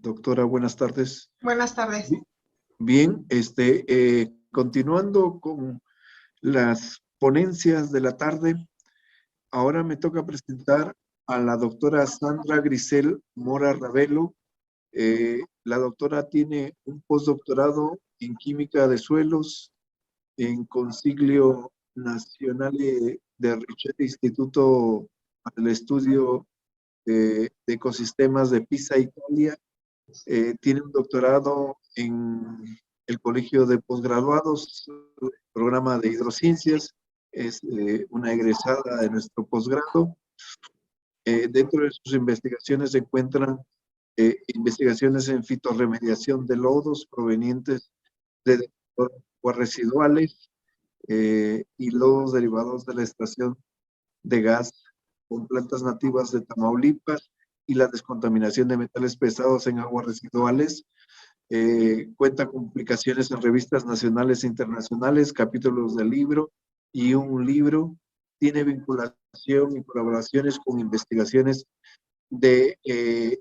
Doctora, buenas tardes. Buenas tardes. Bien, continuando con las ponencias de la tarde, ahora me toca presentar a la doctora Sandra Grisel Mora Ravelo. La doctora tiene un postdoctorado en Química de Suelos en Consiglio Nazionale del Ricerca Instituto al Estudio de Ecosistemas de Pisa, Italia. Tiene un doctorado en el Colegio de Posgraduados, programa de Hidrociencias. Es una egresada de nuestro posgrado. Dentro de sus investigaciones se encuentran investigaciones en fitorremediación de lodos provenientes de aguas residuales y lodos derivados de la extracción de gas con plantas nativas de Tamaulipas y la descontaminación de metales pesados en aguas residuales. Cuenta con publicaciones en revistas nacionales e internacionales, capítulos del libro y un libro. Tiene vinculación y colaboraciones con investigaciones de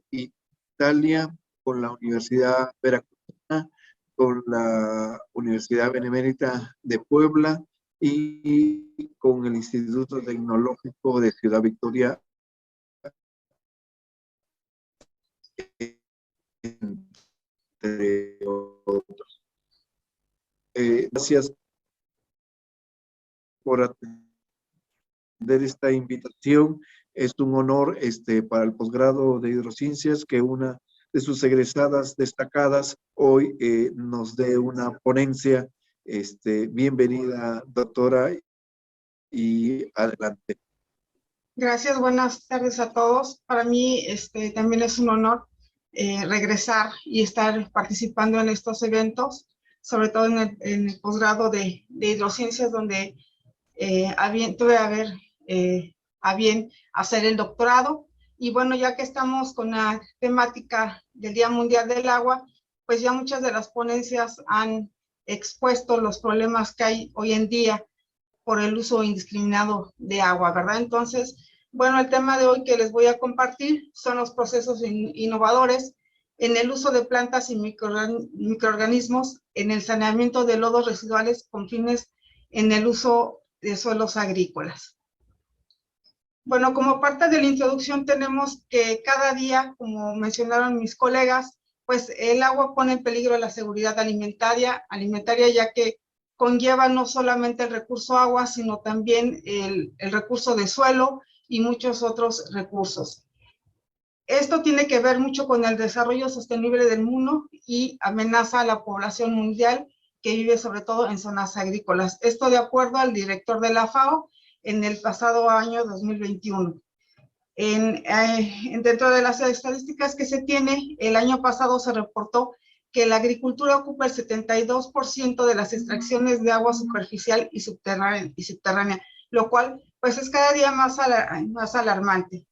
Italia, con la Universidad Veracruzana, con la Universidad Benemérita de Puebla y con el Instituto Tecnológico de Ciudad Victoria, entre otros. Gracias por atender esta invitación. Es un honor para el posgrado de Hidrociencias que una de sus egresadas destacadas hoy nos dé una ponencia. Bienvenida, doctora, y adelante. Gracias, buenas tardes a todos. Para mí también es un honor regresar y estar participando en estos eventos, sobre todo en el posgrado de Hidrociencias, donde tuve a bien hacer el doctorado. Y bueno, ya que estamos con la temática del Día Mundial del Agua, pues ya muchas de las ponencias han expuesto los problemas que hay hoy en día por el uso indiscriminado de agua, ¿verdad? Entonces, bueno, el tema de hoy que les voy a compartir son los procesos innovadores en el uso de plantas y microorganismos en el saneamiento de lodos residuales con fines en el uso de suelos agrícolas. Bueno, como parte de la introducción tenemos que cada día, como mencionaron mis colegas, pues el agua pone en peligro la seguridad alimentaria, ya que conlleva no solamente el recurso agua, sino también el recurso de suelo y muchos otros recursos. Esto tiene que ver mucho con el desarrollo sostenible del mundo y amenaza a la población mundial que vive sobre todo en zonas agrícolas. Esto de acuerdo al director de la FAO en el pasado año 2021. Dentro de las estadísticas que se tiene, el año pasado se reportó que la agricultura ocupa el 72% de las extracciones de agua superficial y subterránea, lo cual pues es cada día más alarmante.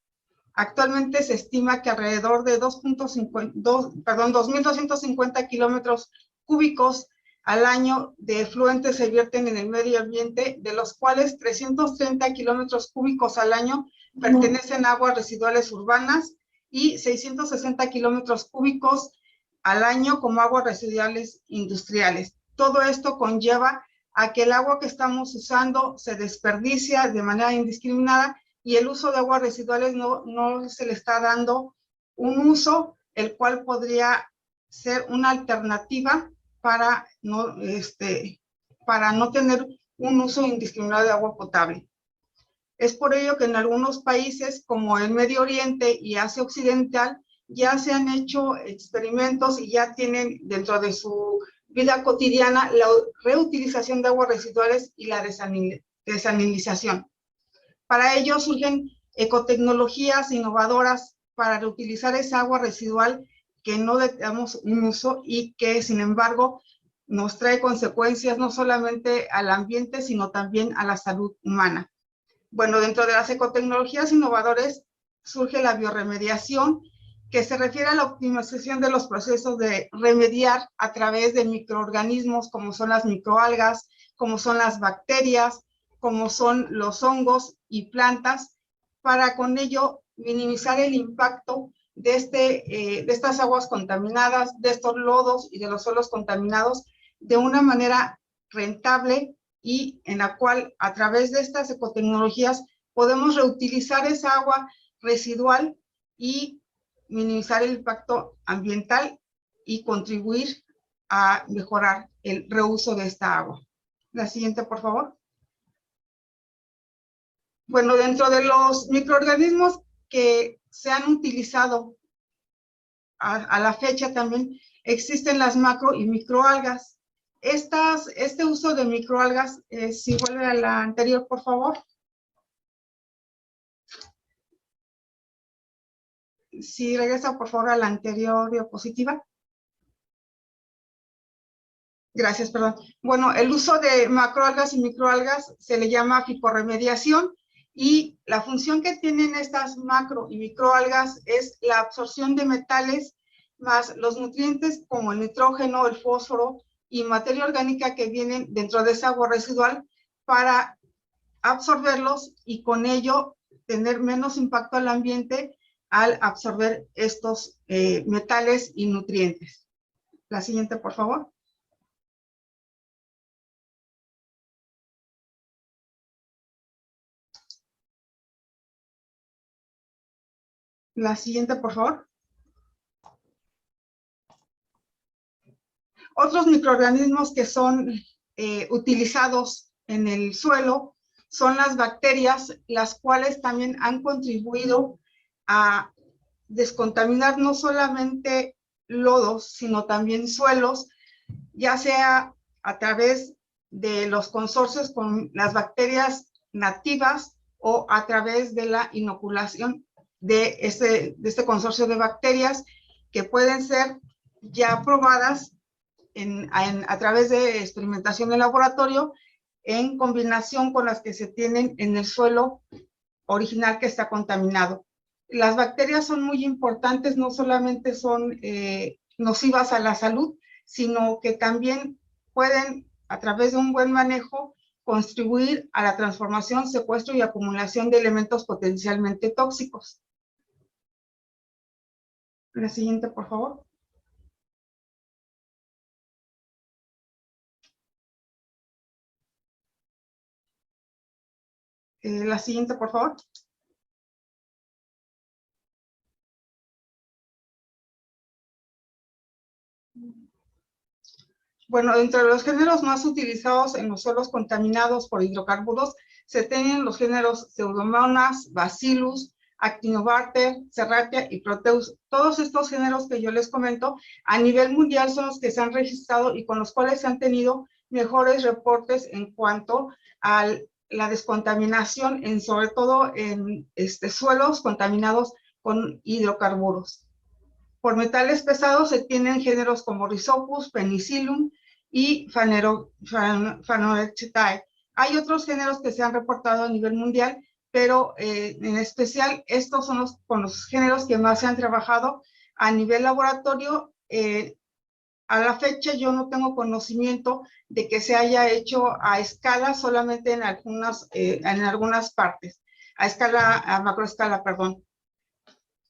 Actualmente se estima que alrededor de 2.250 kilómetros cúbicos al año de efluentes se vierten en el medio ambiente, de los cuales 330 kilómetros cúbicos al año pertenecen a aguas residuales urbanas y 660 kilómetros cúbicos al año como aguas residuales industriales. Todo esto conlleva a que el agua que estamos usando se desperdicia de manera indiscriminada y el uso de aguas residuales no se le está dando un uso, el cual podría ser una alternativa para no tener un uso indiscriminado de agua potable. Es por ello que en algunos países como el Medio Oriente y Asia Occidental ya se han hecho experimentos y ya tienen dentro de su vida cotidiana la reutilización de aguas residuales y la desalinización. Para ello surgen ecotecnologías innovadoras para reutilizar esa agua residual que no le damos un uso y que, sin embargo, nos trae consecuencias no solamente al ambiente, sino también a la salud humana. Bueno, dentro de las ecotecnologías innovadoras surge la biorremediación, que se refiere a la optimización de los procesos de remediar a través de microorganismos como son las microalgas, como son las bacterias, como son los hongos y plantas, para con ello minimizar el impacto de estas aguas contaminadas, de estos lodos y de los suelos contaminados de una manera rentable y en la cual a través de estas ecotecnologías podemos reutilizar esa agua residual y minimizar el impacto ambiental y contribuir a mejorar el reuso de esta agua. La siguiente, por favor. Bueno, dentro de los microorganismos que se han utilizado a la fecha también existen las macro y microalgas. Este uso de microalgas, si vuelve a la anterior, por favor. Si regresa, por favor, a la anterior diapositiva. Gracias, perdón. Bueno, el uso de macroalgas y microalgas se le llama fitorremediación y la función que tienen estas macro y microalgas es la absorción de metales más los nutrientes como el nitrógeno, el fósforo y materia orgánica que vienen dentro de esa agua residual para absorberlos y con ello tener menos impacto al ambiente al absorber estos metales y nutrientes. La siguiente, por favor. La siguiente, por favor. Otros microorganismos que son utilizados en el suelo son las bacterias, las cuales también han contribuido a descontaminar no solamente lodos, sino también suelos, ya sea a través de los consorcios con las bacterias nativas o a través de la inoculación de este consorcio de bacterias que pueden ser ya probadas a través de experimentación en laboratorio en combinación con las que se tienen en el suelo original que está contaminado. Las bacterias son muy importantes, no solamente son nocivas a la salud, sino que también pueden, a través de un buen manejo, contribuir a la transformación, secuestro y acumulación de elementos potencialmente tóxicos. La siguiente, por favor. La siguiente, por favor. Bueno, entre los géneros más utilizados en los suelos contaminados por hidrocarburos se tienen los géneros Pseudomonas, Bacillus, Actinobacter, Serratia y Proteus. Todos estos géneros que yo les comento a nivel mundial son los que se han registrado y con los cuales se han tenido mejores reportes en cuanto a la descontaminación, sobre todo en suelos contaminados con hidrocarburos. Por metales pesados se tienen géneros como Rhizopus, Penicillium y Phanerochetae. Hay otros géneros que se han reportado a nivel mundial, pero en especial estos son los géneros que más se han trabajado a nivel laboratorio. A la fecha yo no tengo conocimiento de que se haya hecho a escala, solamente en algunas partes, a macroescala, perdón.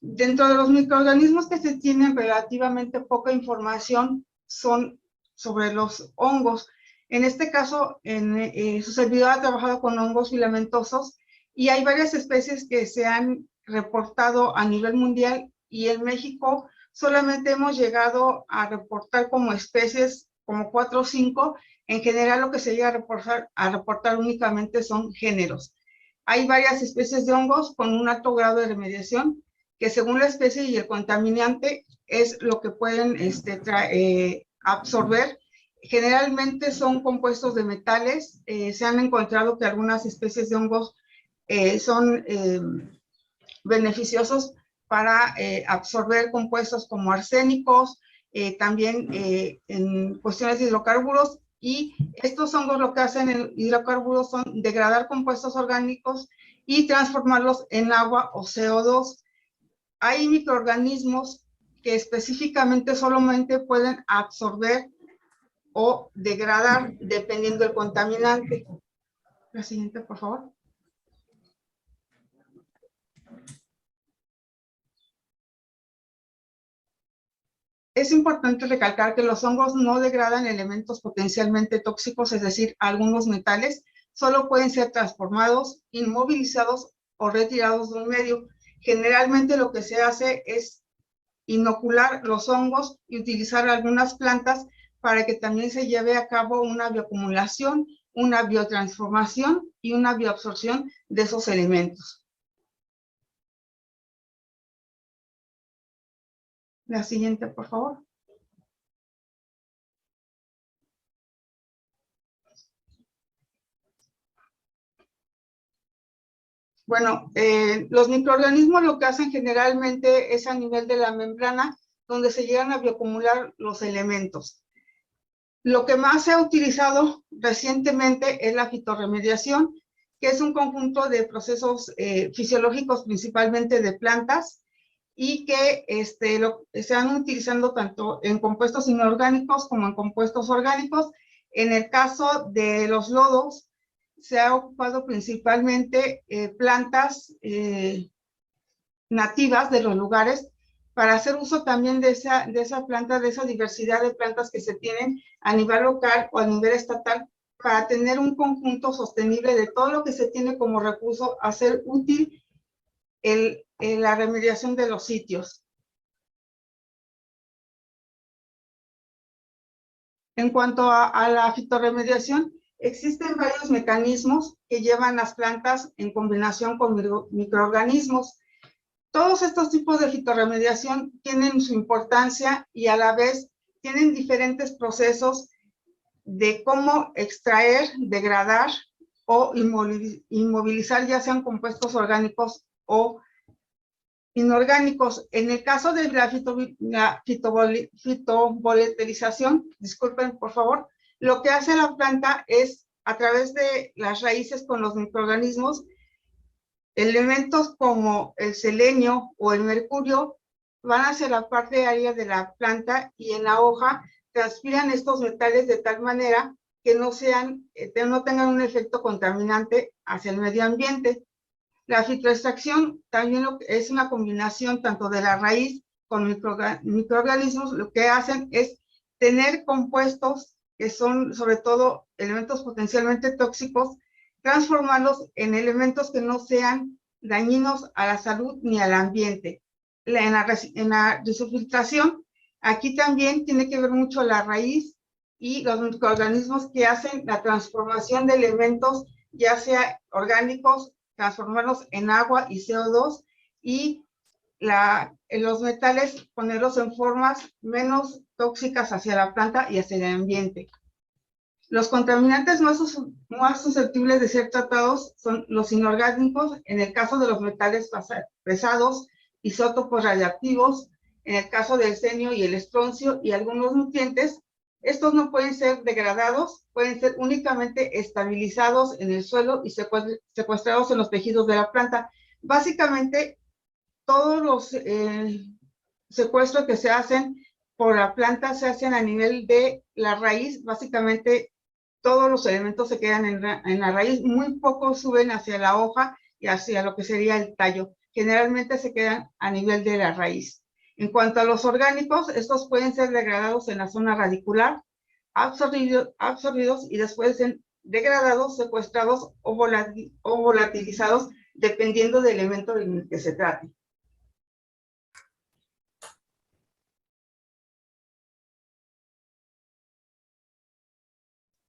Dentro de los microorganismos que se tienen relativamente poca información son sobre los hongos. En este caso, su servidor ha trabajado con hongos filamentosos y hay varias especies que se han reportado a nivel mundial y en México solamente hemos llegado a reportar como especies como 4 o 5. En general lo que se llega a reportar únicamente son géneros. Hay varias especies de hongos con un alto grado de remediación que según la especie y el contaminante es lo que pueden absorber. Generalmente son compuestos de metales. Se han encontrado que algunas especies de hongos son beneficiosos para absorber compuestos como arsénicos, también en cuestiones de hidrocarburos, y estos hongos lo que hacen en hidrocarburos son degradar compuestos orgánicos y transformarlos en agua o CO2. Hay microorganismos que específicamente solamente pueden absorber o degradar dependiendo del contaminante. La siguiente, por favor. Es importante recalcar que los hongos no degradan elementos potencialmente tóxicos, es decir, algunos metales, solo pueden ser transformados, inmovilizados o retirados de un medio. Generalmente lo que se hace es inocular los hongos y utilizar algunas plantas para que también se lleve a cabo una bioacumulación, una biotransformación y una bioabsorción de esos elementos. La siguiente, por favor. Bueno, los microorganismos lo que hacen generalmente es a nivel de la membrana, donde se llegan a bioacumular los elementos. Lo que más se ha utilizado recientemente es la fitorremediación, que es un conjunto de procesos fisiológicos, principalmente de plantas, y que se han utilizando tanto en compuestos inorgánicos como en compuestos orgánicos. En el caso de los lodos, se ha ocupado principalmente plantas nativas de los lugares para hacer uso también de esa planta, de esa diversidad de plantas que se tienen a nivel local o a nivel estatal, para tener un conjunto sostenible de todo lo que se tiene como recurso, hacer útil la remediación de los sitios. En cuanto a la fitorremediación, existen varios mecanismos que llevan las plantas en combinación con microorganismos. Todos estos tipos de fitorremediación tienen su importancia y a la vez tienen diferentes procesos de cómo extraer, degradar o inmovilizar, ya sean compuestos orgánicos o inorgánicos. En el caso de la fitovolatilizzación, disculpen por favor, lo que hace la planta es, a través de las raíces con los microorganismos, elementos como el selenio o el mercurio van hacia la parte aérea de la planta y en la hoja transpiran estos metales de tal manera que no tengan un efecto contaminante hacia el medio ambiente. La fitoextracción también es una combinación tanto de la raíz con microorganismos. Lo que hacen es tener compuestos que son sobre todo elementos potencialmente tóxicos, transformarlos en elementos que no sean dañinos a la salud ni al ambiente. En la risofiltración, aquí también tiene que ver mucho la raíz y los microorganismos que hacen la transformación de elementos, ya sea orgánicos, transformarlos en agua y CO2, y los metales ponerlos en formas menos tóxicas hacia la planta y hacia el ambiente. Los contaminantes más susceptibles de ser tratados son los inorgánicos, en el caso de los metales pesados, isótopos radiactivos, en el caso del selenio y el estroncio y algunos nutrientes. Estos no pueden ser degradados, pueden ser únicamente estabilizados en el suelo y secuestrados en los tejidos de la planta. Básicamente, todos los secuestros que se hacen por la planta se hacen a nivel de la raíz. Básicamente, todos los elementos se quedan en la raíz, muy pocos suben hacia la hoja y hacia lo que sería el tallo. Generalmente se quedan a nivel de la raíz. En cuanto a los orgánicos, estos pueden ser degradados en la zona radicular, absorbidos y después degradados, secuestrados o volatilizados, dependiendo del elemento en el que se trate.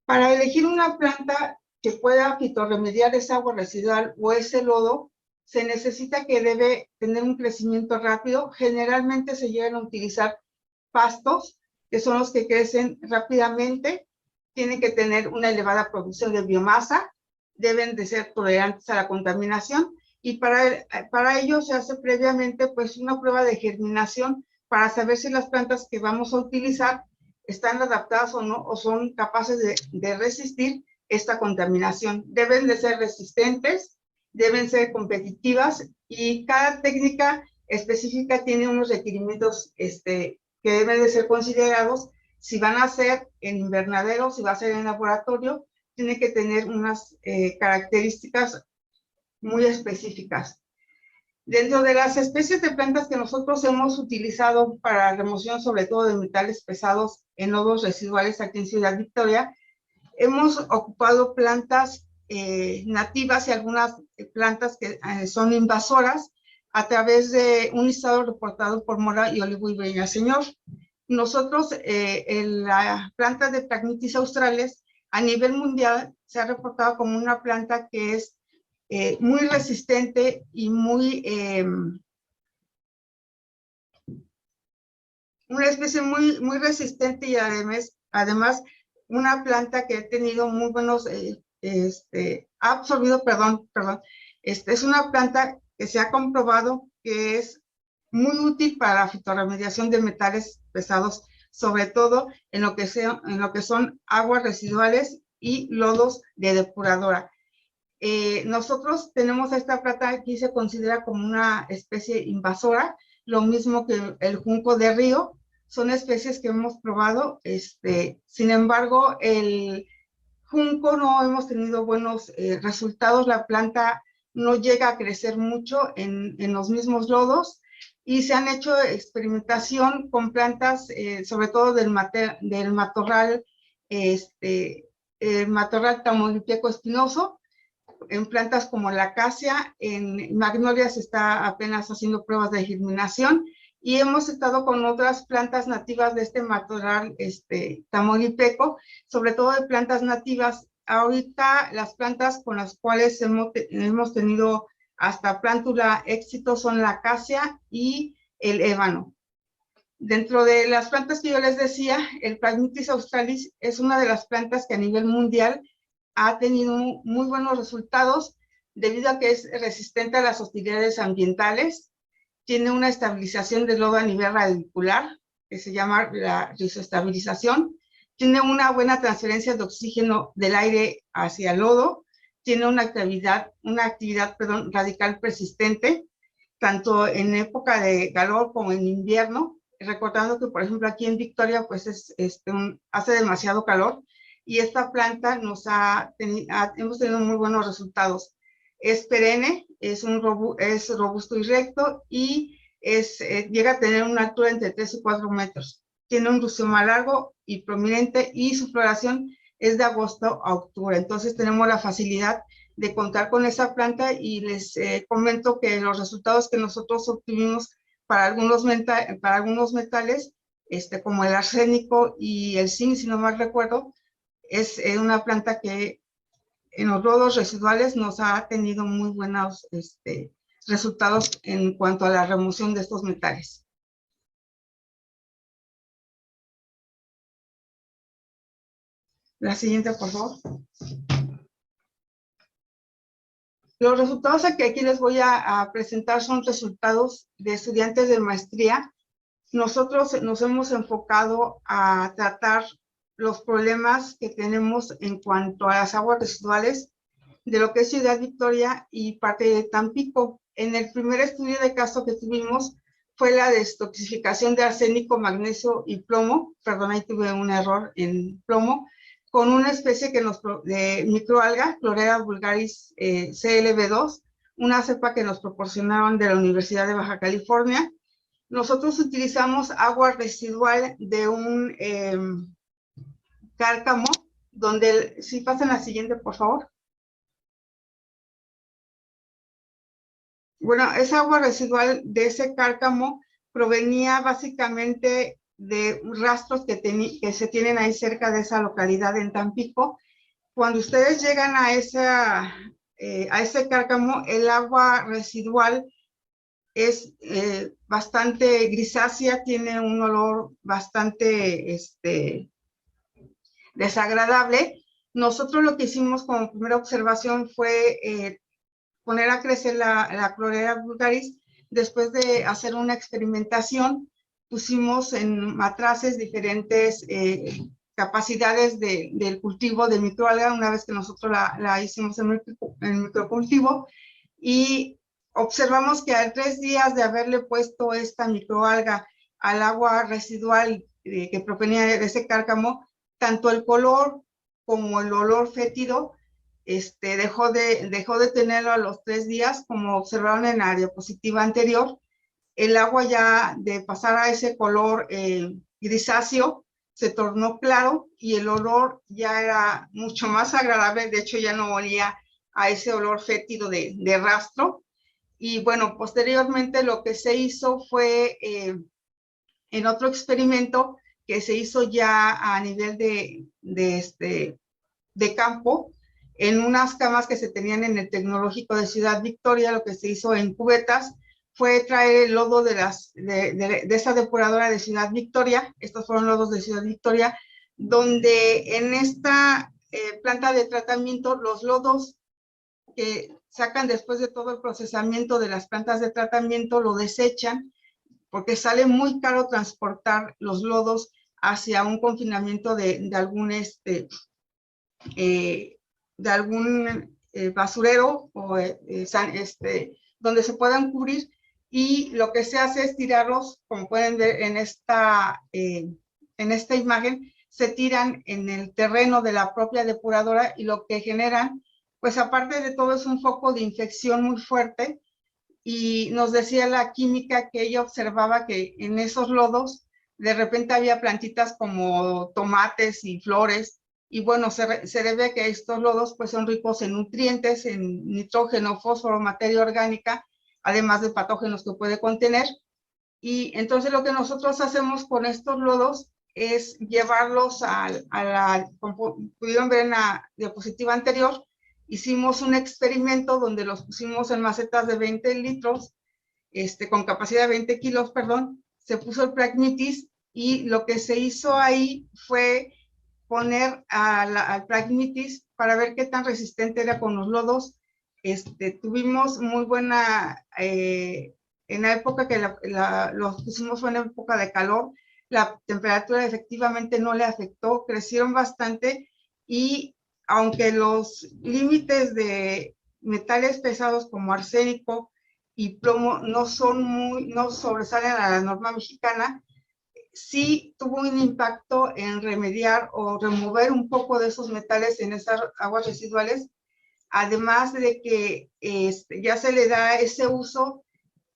Para elegir una planta que pueda fitorremediar esa agua residual o ese lodo, se necesita que debe tener un crecimiento rápido. Generalmente se llegan a utilizar pastos, que son los que crecen rápidamente, tienen que tener una elevada producción de biomasa, deben de ser tolerantes a la contaminación, y para ello se hace previamente pues una prueba de germinación para saber si las plantas que vamos a utilizar están adaptadas o no, o son capaces de resistir esta contaminación. Deben de ser resistentes, deben ser competitivas, y cada técnica específica tiene unos requerimientos que deben de ser considerados. Si van a ser en invernadero, si va a ser en laboratorio, tiene que tener unas características muy específicas. Dentro de las especies de plantas que nosotros hemos utilizado para remoción, sobre todo de metales pesados en lodos residuales aquí en Ciudad Victoria, hemos ocupado plantas nativas y algunas plantas que son invasoras a través de un listado reportado por Mora y Olivo y Villaseñor. Nosotros, en la planta de Phragmites australis, a nivel mundial, se ha reportado como una planta que es muy resistente y una especie muy resistente y además una planta que ha tenido muy buenos, ha absorbido, es una planta que se ha comprobado que es muy útil para la fitorremediación de metales pesados, sobre todo en lo que son aguas residuales y lodos de depuradora. Nosotros tenemos esta planta aquí, se considera como una especie invasora, lo mismo que el junco de río, son especies que hemos probado, sin embargo, el junco no hemos tenido buenos resultados, la planta no llega a crecer mucho en los mismos lodos, y se han hecho experimentación con plantas, sobre todo del matorral, el matorral tamaulipeco espinoso, en plantas como la acacia, en magnolias se está apenas haciendo pruebas de germinación, y hemos estado con otras plantas nativas de este matorral tamaulipeco, sobre todo de plantas nativas. Ahorita las plantas con las cuales hemos tenido hasta plántula éxito son la acacia y el ébano. Dentro de las plantas que yo les decía, el Phragmites australis es una de las plantas que a nivel mundial ha tenido muy buenos resultados debido a que es resistente a las hostilidades ambientales, tiene una estabilización del lodo a nivel radicular, que se llama la rizoestabilización, tiene una buena transferencia de oxígeno del aire hacia el lodo, tiene una actividad radical persistente, tanto en época de calor como en invierno, recordando que, por ejemplo, aquí en Victoria, pues hace demasiado calor, y esta planta hemos tenido muy buenos resultados. Es perenne, es robusto y recto, y llega a tener una altura entre 3 y 4 metros. Tiene un rizoma largo y prominente, y su floración es de agosto a octubre. Entonces tenemos la facilidad de contar con esa planta, y les comento que los resultados que nosotros obtuvimos para algunos metales, como el arsénico y el zinc, si no mal recuerdo, es una planta que en los lodos residuales nos ha tenido muy buenos resultados en cuanto a la remoción de estos metales. La siguiente, por favor. Los resultados que aquí les voy a presentar son resultados de estudiantes de maestría. Nosotros nos hemos enfocado a tratar los problemas que tenemos en cuanto a las aguas residuales de lo que es Ciudad Victoria y parte de Tampico. En el primer estudio de caso que tuvimos fue la destoxificación de arsénico, magnesio y plomo, perdón, ahí tuve un error en plomo, con una especie de microalga, Chlorella vulgaris CLB2, una cepa que nos proporcionaron de la Universidad de Baja California. Nosotros utilizamos agua residual de un cárcamo, donde, si pasan la siguiente, por favor. Bueno, esa agua residual de ese cárcamo provenía básicamente de rastros que se tienen ahí cerca de esa localidad en Tampico. Cuando ustedes llegan a ese cárcamo, el agua residual es bastante grisácea, tiene un olor bastante desagradable. Nosotros lo que hicimos como primera observación fue poner a crecer la Chlorella vulgaris. Después de hacer una experimentación, pusimos en matraces diferentes capacidades del cultivo de microalga, una vez que nosotros la hicimos en microcultivo, y observamos que a 3 días de haberle puesto esta microalga al agua residual que provenía de ese cárcamo, tanto el color como el olor fétido dejó de tenerlo a los 3 días, como observaron en la diapositiva anterior. El agua ya de pasar a ese color grisáceo se tornó claro y el olor ya era mucho más agradable. De hecho, ya no olía a ese olor fétido de rastro. Y bueno, posteriormente lo que se hizo fue en otro experimento que se hizo ya a nivel de campo, en unas camas que se tenían en el Tecnológico de Ciudad Victoria. Lo que se hizo en cubetas fue traer el lodo de esa depuradora de Ciudad Victoria. Estos fueron lodos de Ciudad Victoria, donde en esta planta de tratamiento, los lodos que sacan después de todo el procesamiento de las plantas de tratamiento lo desechan, porque sale muy caro transportar los lodos hacia un confinamiento de algún basurero o donde se puedan cubrir, y lo que se hace es tirarlos, como pueden ver en esta imagen, se tiran en el terreno de la propia depuradora, y lo que generan, pues aparte de todo, es un foco de infección muy fuerte. Y nos decía la química que ella observaba que en esos lodos de repente había plantitas como tomates y flores, y bueno, se debe a que estos lodos pues son ricos en nutrientes, en nitrógeno, fósforo, materia orgánica, además de patógenos que puede contener. Y entonces lo que nosotros hacemos con estos lodos es llevarlos como pudieron ver en la diapositiva anterior, hicimos un experimento donde los pusimos en macetas de 20 litros, con capacidad de 20 kilos, perdón. Se puso el Pragmitis, y lo que se hizo ahí fue poner al Pragmitis para ver qué tan resistente era con los lodos. Tuvimos muy buena, en la época que los pusimos fue en época de calor, la temperatura efectivamente no le afectó, crecieron bastante, y aunque los límites de metales pesados como arsénico y plomo no sobresalen a la norma mexicana, sí tuvo un impacto en remediar o remover un poco de esos metales en esas aguas residuales, además de que ya se le da ese uso.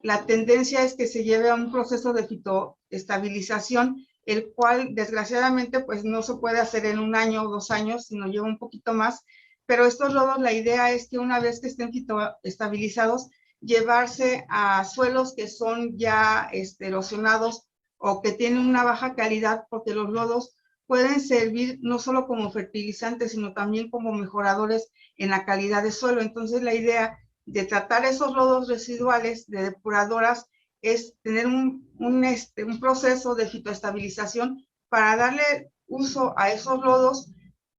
La tendencia es que se lleve a un proceso de fitoestabilización, el cual desgraciadamente pues no se puede hacer en 1 año o 2 años, sino lleva un poquito más. Pero estos lodos, la idea es que una vez que estén fitoestabilizados, llevarse a suelos que son ya erosionados o que tienen una baja calidad, porque los lodos pueden servir no solo como fertilizantes, sino también como mejoradores en la calidad de suelo. Entonces la idea de tratar esos lodos residuales de depuradoras es tener un proceso de fitoestabilización para darle uso a esos lodos,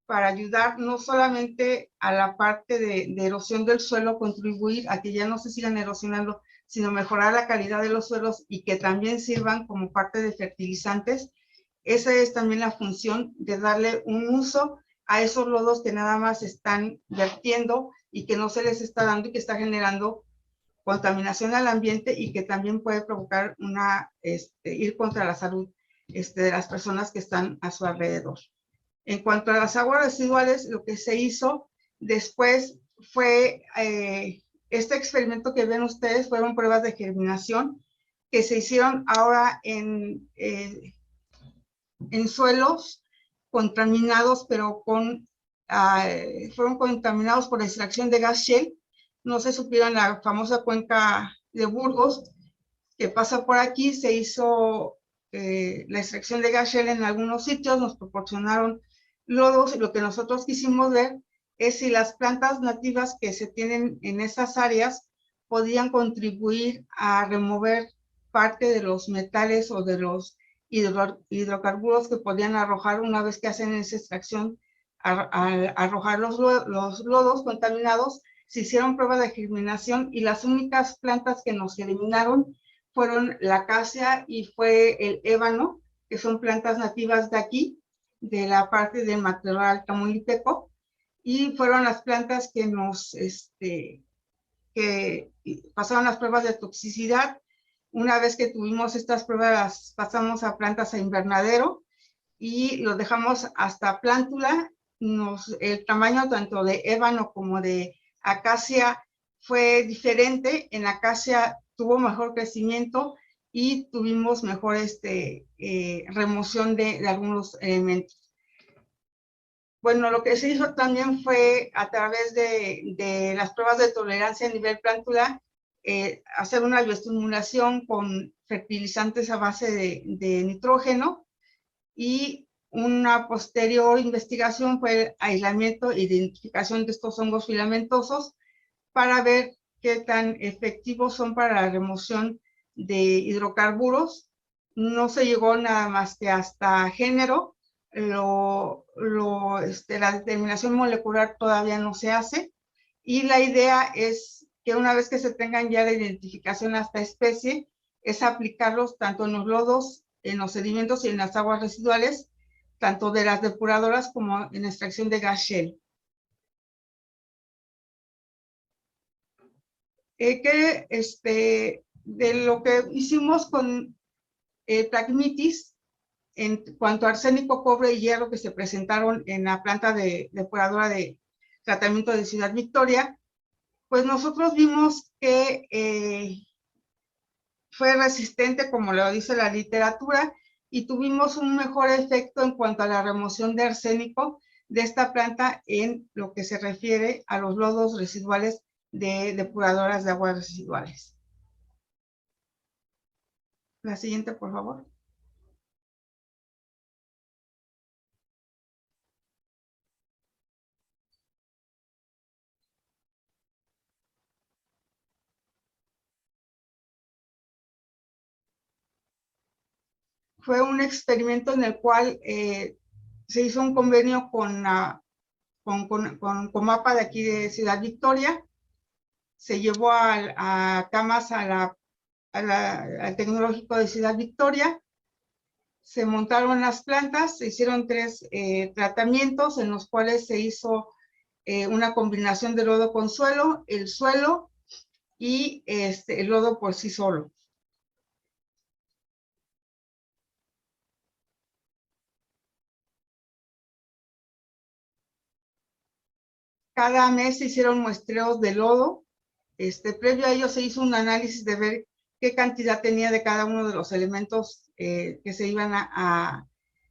para ayudar no solamente a la parte de erosión del suelo, contribuir a que ya no se sigan erosionando, sino mejorar la calidad de los suelos y que también sirvan como parte de fertilizantes. Esa es también la función de darle un uso a esos lodos que nada más están vertiendo y que no se les está dando, y que está generando contaminación al ambiente, y que también puede provocar ir contra la salud de las personas que están a su alrededor. En cuanto a las aguas residuales, lo que se hizo después fue este experimento que ven ustedes. Fueron pruebas de germinación que se hicieron ahora en suelos contaminados, pero fueron contaminados por extracción de gas shale. No se supieron la famosa cuenca de Burgos, que pasa por aquí. Se hizo la extracción de gas shale en algunos sitios, nos proporcionaron lodos, y lo que nosotros quisimos ver es si las plantas nativas que se tienen en esas áreas podían contribuir a remover parte de los metales o de los hidrocarburos que podían arrojar una vez que hacen esa extracción. Al arrojar los lodos contaminados, se hicieron pruebas de germinación, y las únicas plantas que nos germinaron fueron la acacia y fue el ébano, que son plantas nativas de aquí, de la parte del matorral tamaulipeco, y fueron las plantas que que pasaron las pruebas de toxicidad. Una vez que tuvimos estas pruebas, las pasamos a plantas a invernadero y los dejamos hasta plántula, el tamaño tanto de ébano como de acacia fue diferente. En acacia tuvo mejor crecimiento y tuvimos mejor remoción de algunos elementos. Bueno, lo que se hizo también fue a través de las pruebas de tolerancia a nivel plántula, hacer una bioestimulación con fertilizantes a base de nitrógeno, y una posterior investigación fue el aislamiento e identificación de estos hongos filamentosos para ver qué tan efectivos son para la remoción de hidrocarburos. No se llegó nada más que hasta género. La determinación molecular todavía no se hace, y la idea es que una vez que se tengan ya la identificación hasta especie, es aplicarlos tanto en los lodos, en los sedimentos y en las aguas residuales, tanto de las depuradoras como en extracción de gas shale. De lo que hicimos con Pragmitis, en cuanto a arsénico, cobre y hierro que se presentaron en la planta depuradora de tratamiento de Ciudad Victoria, pues nosotros vimos que fue resistente, como lo dice la literatura, y tuvimos un mejor efecto en cuanto a la remoción de arsénico de esta planta en lo que se refiere a los lodos residuales de depuradoras de aguas residuales. La siguiente, por favor. Fue un experimento en el cual se hizo un convenio con Comapa de aquí de Ciudad Victoria. Se llevó a Camas al Tecnológico de Ciudad Victoria. Se montaron las plantas, se hicieron 3 tratamientos en los cuales se hizo una combinación de lodo con suelo, el suelo y el lodo por sí solo. Cada mes se hicieron muestreos de lodo. Previo a ello se hizo un análisis de ver qué cantidad tenía de cada uno de los elementos que se iban a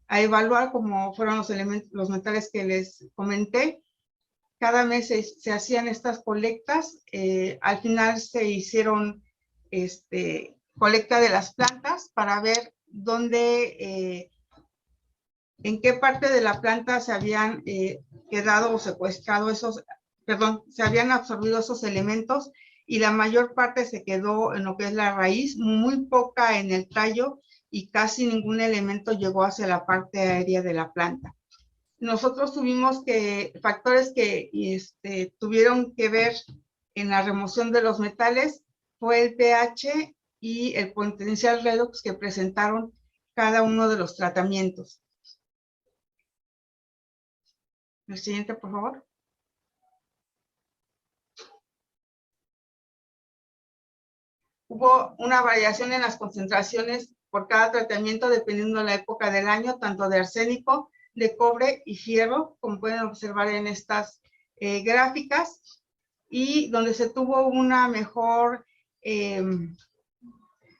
evaluar, como fueron los metales que les comenté. Cada mes se hacían estas colectas. Al final se hicieron colecta de las plantas para ver dónde, en qué parte de la planta se habían quedado o secuestrado se habían absorbido esos elementos, y la mayor parte se quedó en lo que es la raíz, muy poca en el tallo, y casi ningún elemento llegó hacia la parte aérea de la planta. Nosotros tuvimos factores que tuvieron que ver en la remoción de los metales, fue el pH y el potencial redox que presentaron cada uno de los tratamientos. El siguiente, por favor. Hubo una variación en las concentraciones por cada tratamiento dependiendo de la época del año, tanto de arsénico, de cobre y fierro, como pueden observar en estas gráficas, y donde se tuvo una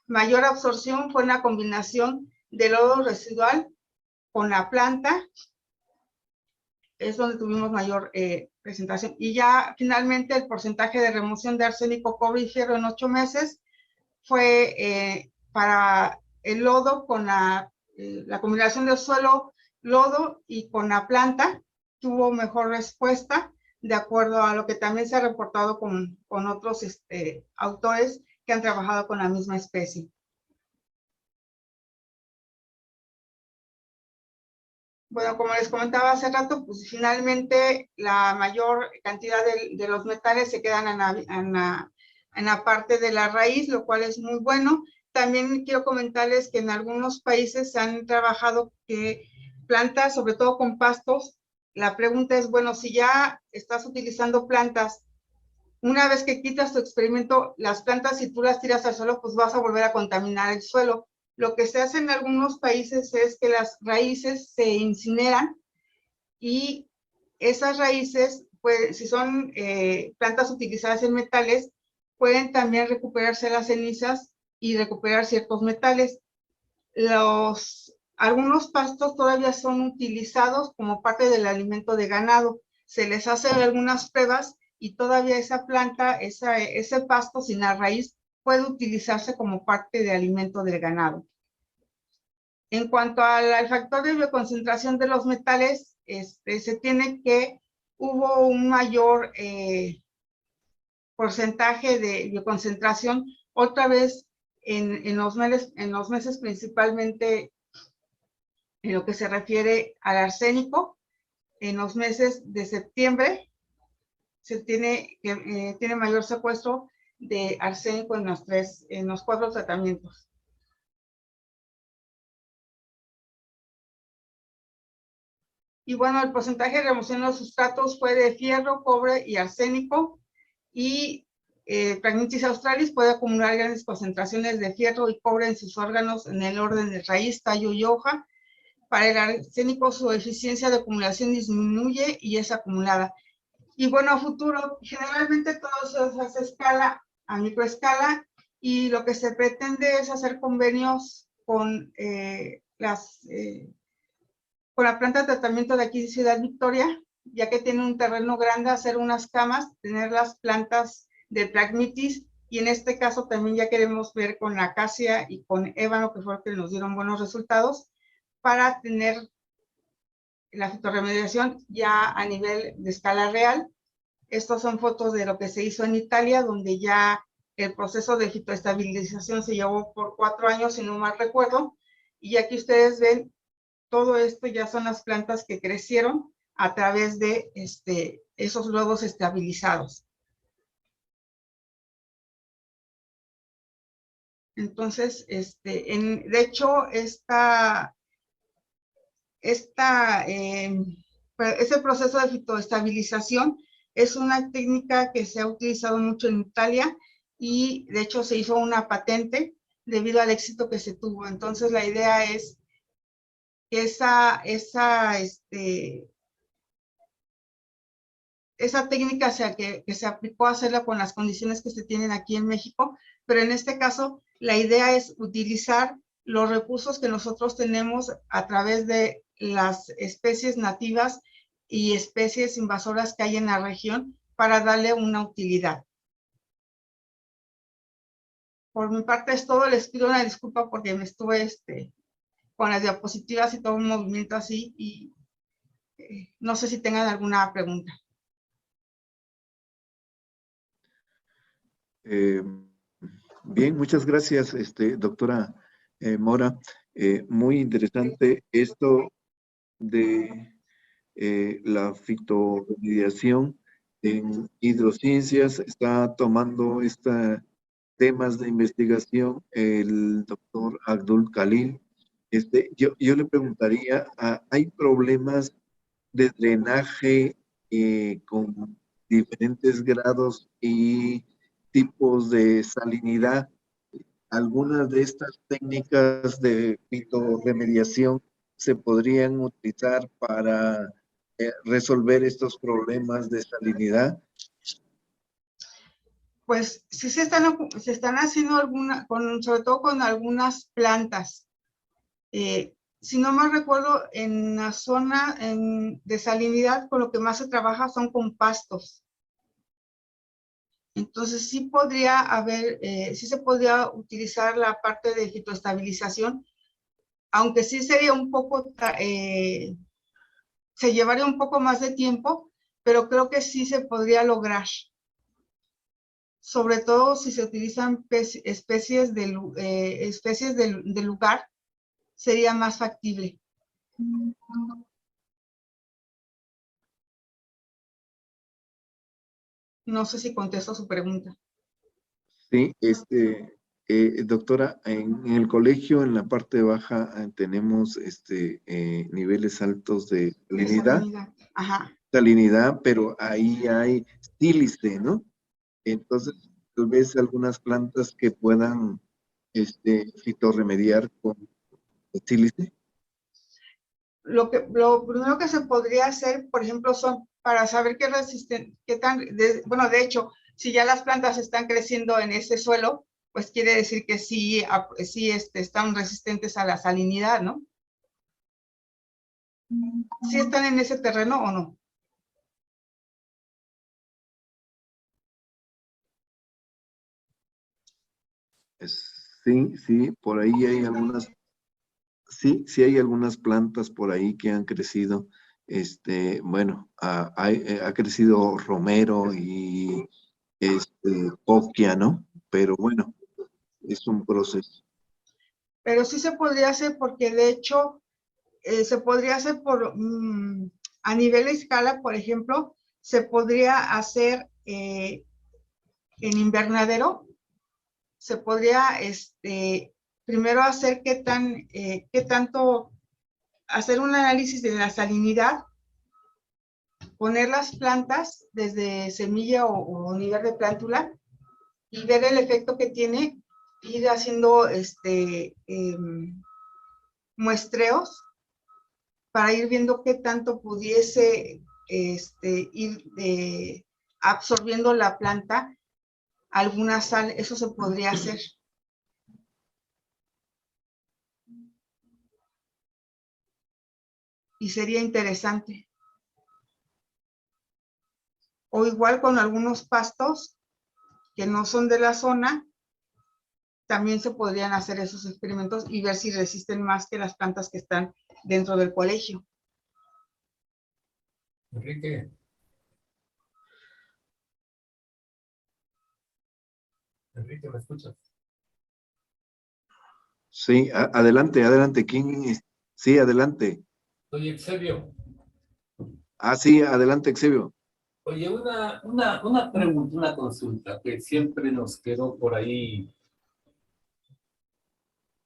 mayor absorción fue en la combinación de lodo residual con la planta. Es donde tuvimos mayor presentación. Y ya finalmente el porcentaje de remoción de arsénico, cobre y fierro en 8 meses fue para el lodo con la combinación del suelo, lodo y con la planta, tuvo mejor respuesta, de acuerdo a lo que también se ha reportado con otros autores que han trabajado con la misma especie. Bueno, como les comentaba hace rato, pues finalmente la mayor cantidad de los metales se quedan en la parte de la raíz, lo cual es muy bueno. También quiero comentarles que en algunos países se han trabajado plantas, sobre todo con pastos. La pregunta es, bueno, si ya estás utilizando plantas, una vez que quitas tu experimento, las plantas, si tú las tiras al suelo, pues vas a volver a contaminar el suelo. Lo que se hace en algunos países es que las raíces se incineran y esas raíces, pues, si son plantas utilizadas en metales, pueden también recuperarse las cenizas y recuperar ciertos metales. Algunos pastos todavía son utilizados como parte del alimento de ganado. Se les hacen algunas pruebas y todavía esa planta, ese pasto sin la raíz, puede utilizarse como parte de alimento del ganado. En cuanto al factor de bioconcentración de los metales, se tiene que hubo un mayor porcentaje de bioconcentración otra vez en los meses principalmente en lo que se refiere al arsénico. En los meses de septiembre se tiene mayor secuestro de arsénico en los 4 tratamientos. Y bueno, el porcentaje de remoción de los sustratos fue de fierro, cobre y arsénico. Y Phragmites australis puede acumular grandes concentraciones de fierro y cobre en sus órganos en el orden de raíz, tallo y hoja. Para el arsénico, su eficiencia de acumulación disminuye y es acumulada. Y bueno, a futuro, generalmente todo se hace a escala, a microescala, y lo que se pretende es hacer convenios con con la planta de tratamiento de aquí de Ciudad Victoria, ya que tiene un terreno grande, hacer unas camas, tener las plantas de Phragmites, y en este caso también ya queremos ver con la acacia y con ébano, que fue lo que nos dieron buenos resultados, para tener la fitorremediación ya a nivel de escala real. Estas son fotos de lo que se hizo en Italia, donde ya el proceso de fitoestabilización se llevó por 4 años, si no mal recuerdo, y aquí ustedes ven todo esto ya son las plantas que crecieron a través de esos lodos estabilizados. Entonces, de hecho, ese proceso de fitoestabilización es una técnica que se ha utilizado mucho en Italia y de hecho se hizo una patente debido al éxito que se tuvo. Entonces, la idea es que esa técnica que se aplicó a hacerla con las condiciones que se tienen aquí en México, pero en este caso la idea es utilizar los recursos que nosotros tenemos a través de las especies nativas y especies invasoras que hay en la región para darle una utilidad. Por mi parte es todo, les pido una disculpa porque me estuve con las diapositivas y todo un movimiento así y no sé si tengan alguna pregunta. Bien, muchas gracias, doctora Mora. Muy interesante esto de la fitoremediación en hidrociencias. Está tomando temas de investigación el doctor Abdul Khalil. Yo le preguntaría, ¿hay problemas de drenaje con diferentes grados y tipos de salinidad? Algunas de estas técnicas de fitorremediación se podrían utilizar para resolver estos problemas de salinidad. Pues sí se están haciendo sobre todo con algunas plantas. Si no me recuerdo, en la zona de salinidad, con lo que más se trabaja son con pastos. Entonces sí podría haber, sí se podría utilizar la parte de fitoestabilización, aunque sí sería un poco, se llevaría un poco más de tiempo, pero creo que sí se podría lograr. Sobre todo si se utilizan especies del lugar, sería más factible. No sé si contesto su pregunta. Sí, doctora, en el colegio, en la parte baja, tenemos niveles altos de salinidad. Ajá. Salinidad, pero ahí hay sílice, ¿no? Entonces, tal vez algunas plantas que puedan fitorremediar con sílice. lo primero que se podría hacer, por ejemplo, son para saber qué resisten, bueno, de hecho, si ya las plantas están creciendo en ese suelo, pues quiere decir que sí, sí están resistentes a la salinidad, ¿no? ¿Sí están en ese terreno o no? Sí, sí, por ahí hay algunas, sí, sí hay algunas plantas por ahí que han crecido. Bueno, ha crecido romero y coquia, ¿no? Pero bueno, es un proceso. Pero sí se podría hacer porque de hecho se podría hacer a nivel de escala, por ejemplo, se podría hacer en invernadero, se podría primero hacer qué tanto, hacer un análisis de la salinidad, poner las plantas desde semilla o nivel de plántula y ver el efecto que tiene, ir haciendo muestreos para ir viendo qué tanto pudiese ir absorbiendo la planta alguna sal, eso se podría hacer. Y sería interesante. O igual con algunos pastos que no son de la zona, también se podrían hacer esos experimentos y ver si resisten más que las plantas que están dentro del colegio. Enrique. Enrique, ¿me escuchas? Sí, adelante, adelante. ¿Quién es? Sí, adelante. Soy Exebio. Ah, sí, adelante, Exebio. Oye, una pregunta, una consulta que siempre nos quedó por ahí.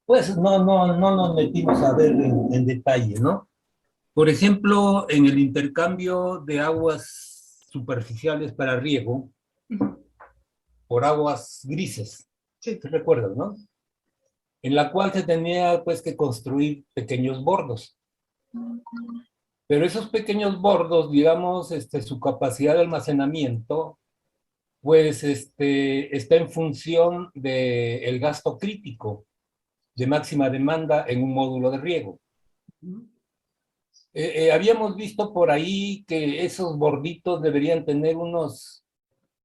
Pues no nos metimos a ver en detalle, ¿no? Por ejemplo, en el intercambio de aguas superficiales para riego por aguas grises, Sí. ¿te recuerdas, no? En la cual se tenía pues que construir pequeños bordos. Pero esos pequeños bordos, digamos, su capacidad de almacenamiento, pues está en función del gasto crítico de máxima demanda en un módulo de riego. Habíamos visto por ahí que esos borditos deberían tener unos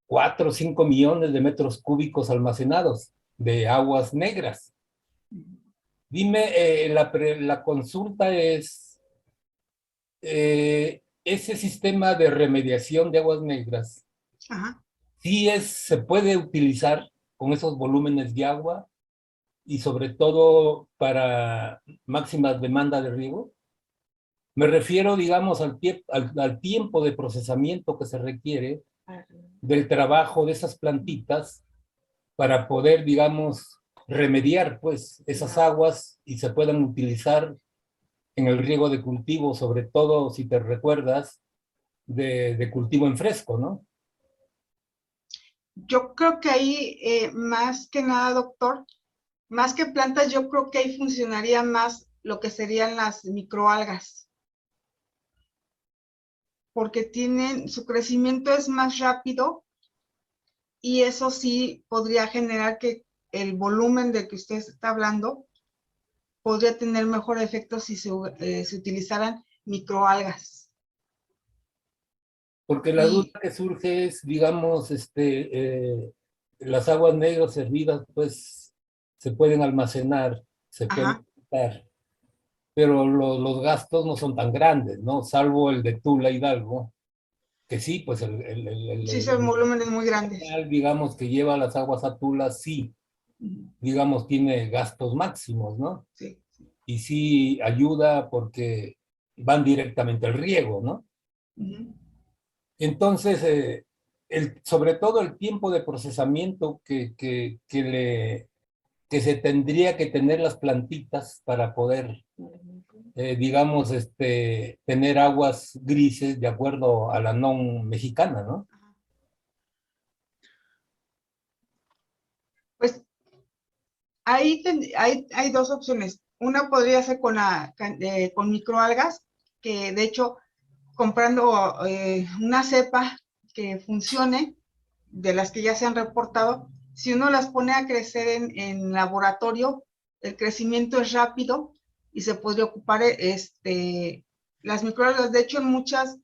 4 o 5 millones de metros cúbicos almacenados de aguas negras. Dime, la consulta es, ese sistema de remediación de aguas negras, Ajá. ¿sí se puede utilizar con esos volúmenes de agua y sobre todo para máximas demandas de riego? Me refiero, digamos, al tiempo de procesamiento que se requiere del trabajo de esas plantitas para poder, digamos, remediar, pues, esas aguas y se puedan utilizar en el riego de cultivo, sobre todo, si te recuerdas, de cultivo en fresco, ¿no? Yo creo que ahí, más que nada, doctor, más que plantas, yo creo que ahí funcionaría más lo que serían las microalgas, porque su crecimiento es más rápido y eso sí podría generar que el volumen del que usted está hablando podría tener mejor efecto si se utilizaran microalgas. Porque la duda que surge es, digamos, las aguas negras hervidas, pues, se pueden almacenar, se pueden quitar, pero los gastos no son tan grandes, ¿no? Salvo el de Tula Hidalgo, que sí, pues sí, son volúmenes muy grandes. Digamos, que lleva las aguas a Tula, sí, digamos, tiene gastos máximos, ¿no? Sí. Y sí ayuda porque van directamente al riego, ¿no? Entonces, sobre todo el tiempo de procesamiento que se tendría que tener las plantitas para poder, digamos, tener aguas grises de acuerdo a la NOM mexicana, ¿no? Pues ahí hay dos opciones. Una podría ser con microalgas, que de hecho, comprando una cepa que funcione, de las que ya se han reportado, si uno las pone a crecer en laboratorio, el crecimiento es rápido y se podría ocupar las microalgas. De hecho, en muchas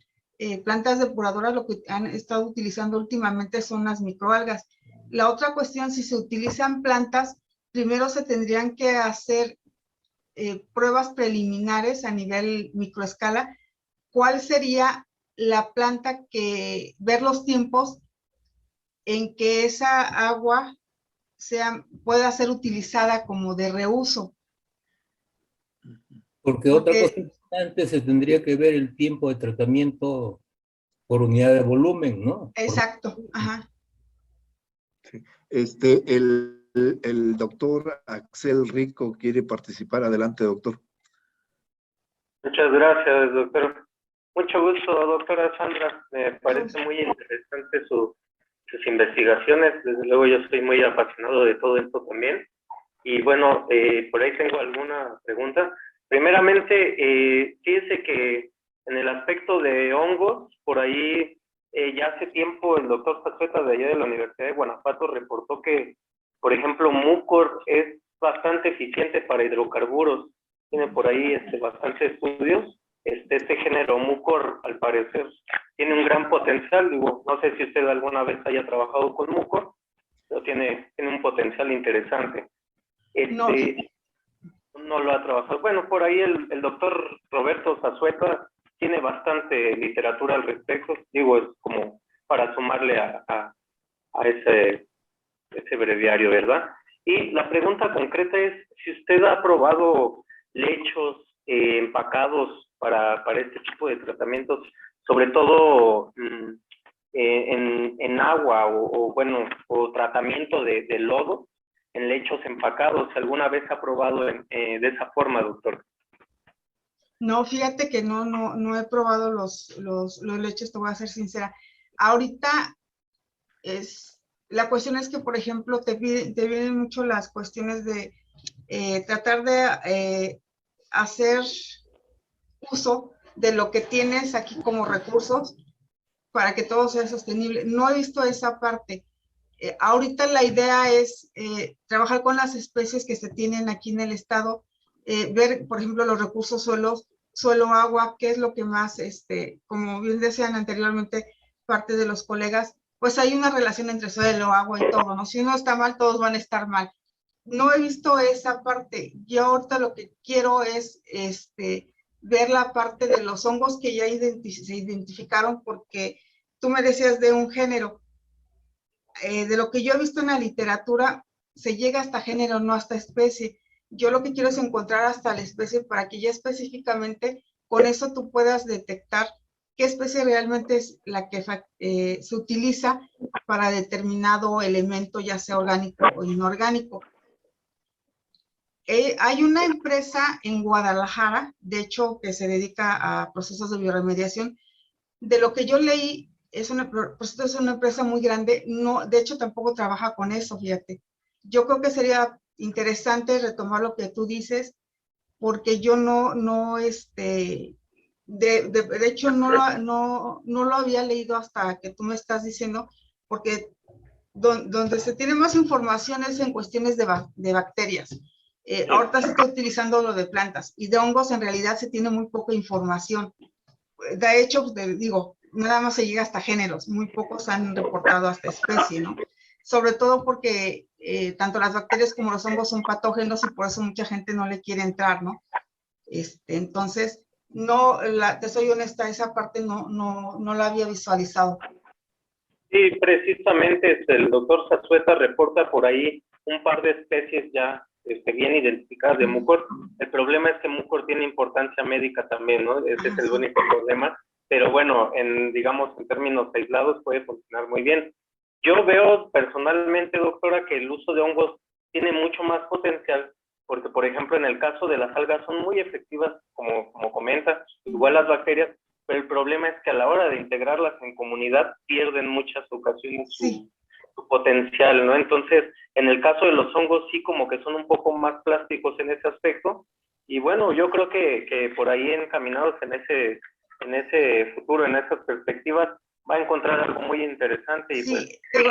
plantas depuradoras lo que han estado utilizando últimamente son las microalgas. La otra cuestión, si se utilizan plantas, primero se tendrían que hacer pruebas preliminares a nivel microescala. ¿Cuál sería la planta que, ver los tiempos en que esa agua pueda ser utilizada como de reuso? Porque otra cosa importante, se tendría que ver el tiempo de tratamiento por unidad de volumen, ¿no? Exacto, ajá. Sí. El doctor Axel Rico quiere participar. Adelante, doctor. Muchas gracias, doctor. Mucho gusto, doctora Sandra. Me parece muy interesante sus investigaciones. Desde luego yo soy muy apasionado de todo esto también. Y bueno, por ahí tengo alguna pregunta. Primeramente, fíjese que en el aspecto de hongos, por ahí ya hace tiempo el doctor Zazueta de allá de la Universidad de Guanajuato reportó que, por ejemplo, Mucor es bastante eficiente para hidrocarburos. Tiene por ahí bastantes estudios. Este género Mucor, al parecer, tiene un gran potencial. Digo, no sé si usted alguna vez haya trabajado con Mucor, pero tiene un potencial interesante. No. No lo ha trabajado. Bueno, por ahí el doctor Roberto Zazueta tiene bastante literatura al respecto. Digo, es como para sumarle a ese breviario, ¿verdad? Y la pregunta concreta es si usted ha probado lechos empacados para este tipo de tratamientos, sobre todo en agua o tratamiento de lodo en lechos empacados. ¿Alguna vez ha probado de esa forma, doctor? No, fíjate que no he probado los lechos, te voy a ser sincera. Ahorita la cuestión es que, por ejemplo, te vienen mucho las cuestiones de tratar de hacer uso de lo que tienes aquí como recursos para que todo sea sostenible. No he visto esa parte. Ahorita la idea es trabajar con las especies que se tienen aquí en el estado, ver, por ejemplo, los recursos suelo, agua, qué es lo que más, como bien decían anteriormente parte de los colegas, pues hay una relación entre suelo, agua y todo, ¿no? Si uno está mal, todos van a estar mal. No he visto esa parte. Yo ahorita lo que quiero es ver la parte de los hongos que ya se identificaron, porque tú me decías de un género. De lo que yo he visto en la literatura, se llega hasta género, no hasta especie. Yo lo que quiero es encontrar hasta la especie para que ya específicamente con eso tú puedas detectar qué especie realmente es la que se utiliza para determinado elemento, ya sea orgánico o inorgánico. Hay una empresa en Guadalajara, de hecho, que se dedica a procesos de bioremediación. De lo que yo leí, es una empresa muy grande. No, de hecho, tampoco trabaja con eso, fíjate. Yo creo que sería interesante retomar lo que tú dices, porque yo de hecho, no lo había leído hasta que tú me estás diciendo, porque donde se tiene más información es en cuestiones de bacterias. Ahorita se está utilizando lo de plantas, y de hongos en realidad se tiene muy poca información. De hecho, digo, nada más se llega hasta géneros, muy pocos han reportado hasta especie, ¿no? Sobre todo porque tanto las bacterias como los hongos son patógenos y por eso mucha gente no le quiere entrar, ¿no? Entonces, te soy honesta, esa parte no la había visualizado. Sí, precisamente el doctor Zazueta reporta por ahí un par de especies ya bien identificadas de Mucor. El problema es que Mucor tiene importancia médica también, ¿no? Ese es el único problema. Pero bueno, digamos, en términos aislados puede funcionar muy bien. Yo veo personalmente, doctora, que el uso de hongos tiene mucho más potencial, porque, por ejemplo, en el caso de las algas son muy efectivas, como comenta, igual las bacterias, pero el problema es que a la hora de integrarlas en comunidad pierden muchas ocasiones su potencial, ¿no? Entonces, en el caso de los hongos sí como que son un poco más plásticos en ese aspecto, Y bueno, yo creo que por ahí encaminados en ese futuro, en esas perspectivas, va a encontrar algo muy interesante. Y Sí, pues,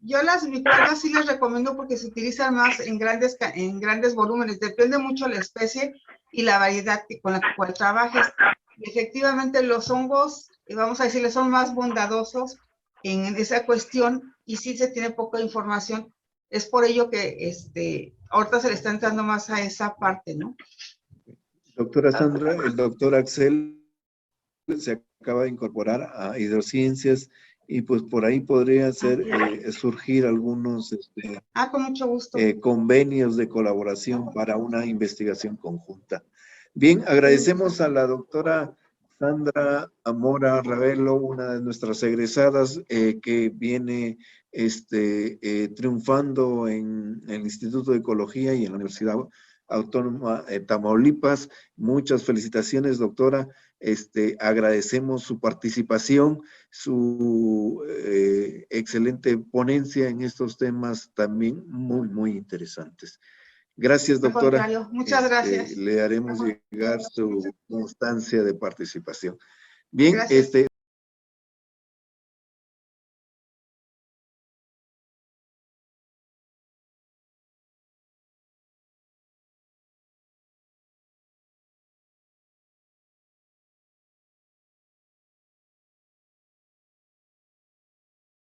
yo las bicuarias sí les recomiendo porque se utilizan más en grandes volúmenes. Depende mucho la especie y la variedad con la cual trabajes. Y efectivamente los hongos, vamos a decirle, son más bondadosos en esa cuestión y sí se tiene poca información. Es por ello que ahorita se le está entrando más a esa parte, ¿no? Doctora Sandra, el doctor Axel se acaba de incorporar a Hidrociencias y pues por ahí podría surgir algunos Con mucho gusto. convenios de colaboración para una investigación conjunta. Bien, agradecemos a la doctora Sandra Mora Ravelo, una de nuestras egresadas que viene triunfando en el Instituto de Ecología y en la Universidad Autónoma de Tamaulipas. Muchas felicitaciones, doctora. Agradecemos su participación, su excelente ponencia en estos temas también muy, muy interesantes. Gracias, doctora. Al contrario, muchas gracias. Le haremos llegar su constancia de participación. Bien, Gracias.